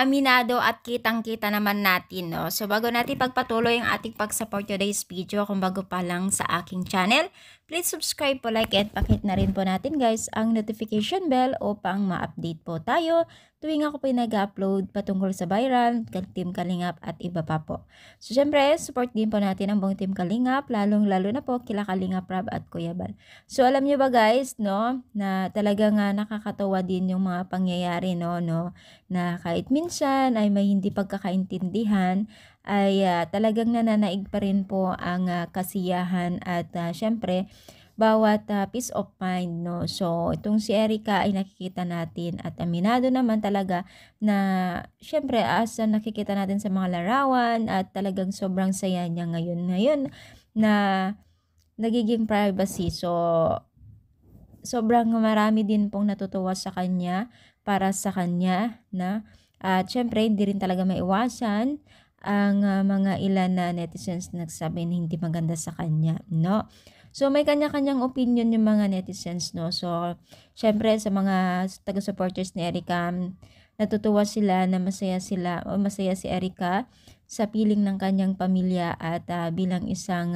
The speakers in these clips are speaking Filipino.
aminado at kitang-kita naman natin, no? So, bago natin pagpatuloy ang ating pag-support today's video, kung bago pa lang sa aking channel, please subscribe po, like, at pakit na rin po natin guys ang notification bell upang ma-update po tayo tuwing ako po nag-upload patungkol sa viral, Team Kalingap at iba pa po. So, syempre, support din po natin ang buong Team Kalingap, lalong-lalo na po kila Kalingap Rab at Kuya Bal. So, alam nyo ba guys, no, na talagang nakakatawa din yung mga pangyayari, no, na kahit minsan ay may hindi pagkakaintindihan, ay talagang nananaig pa rin po ang kasiyahan at syempre, bawat peace of mind, no. So, itong si Erica ay nakikita natin at aminado naman talaga na syempre as nakikita natin sa mga larawan at talagang sobrang saya niya ngayon na nagiging privacy. So, sobrang marami din pong natutuwa sa kanya para sa kanya na at syempre hindi rin talaga maiwasan ang mga ilan na netizens nagsabi na hindi maganda sa kanya, no? So, may kanya-kanyang opinion yung mga netizens, no? So, syempre sa mga taga-supporters ni Erica, natutuwa sila na masaya si Erica sa piling ng kanyang pamilya at bilang isang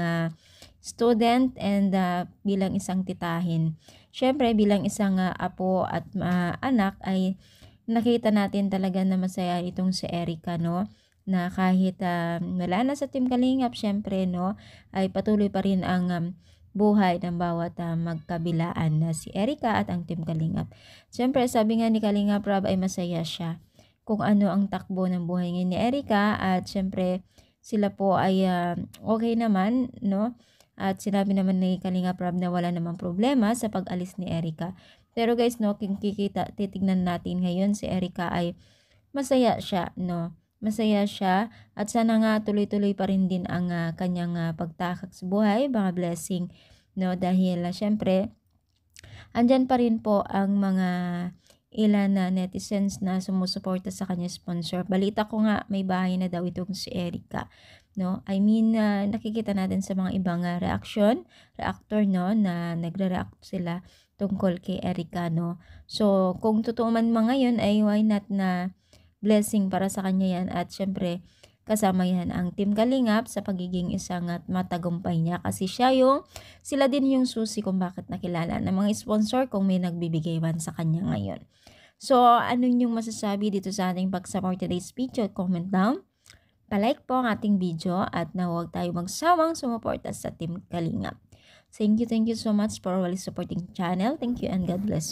student and bilang isang titahin. Syempre, bilang isang apo at anak ay nakita natin talaga na masaya itong si Erica, no? Na kahit wala na sa Team Kalingap, syempre, no, ay patuloy pa rin ang buhay ng bawat magkabilaan na si Erica at ang Team Kalingap. Syempre, sabi nga ni Kalingap Rab ay masaya siya kung ano ang takbo ng buhay ngayon ni Erica at syempre sila po ay okay naman, no? At sinabi naman ni Kalingap Rab na wala namang problema sa pag-alis ni Erica. Pero guys, no, kung titignan natin ngayon si Erica ay masaya siya, no? Masaya siya at sana nga tuloy-tuloy pa rin din ang kanyang pagtakak sa buhay, mga blessing, no? Dahil syempre, andyan pa rin po ang mga ilan na netizens na sumusuporta sa kanya sponsor. Balita ko nga may bahay na daw itong si Erica, no? I mean, nakikita natin sa mga ibang reactor, no, na nagre-react sila tungkol kay Erica, no? So, kung totoo man mga yun, ay why not na blessing para sa kanya yan at syempre kasama yan ang Team Kalingap sa pagiging isang at matagumpay niya kasi sila din yung susi kung bakit nakilala ng mga sponsor kung may nagbibigay man sa kanya ngayon. So, ano yung masasabi dito sa ating pag-support today's video? Comment down, palike po ang ating video at na huwag tayo magsawang sumuporta sa Team Kalingap. Thank you so much for always supporting channel. Thank you and God bless.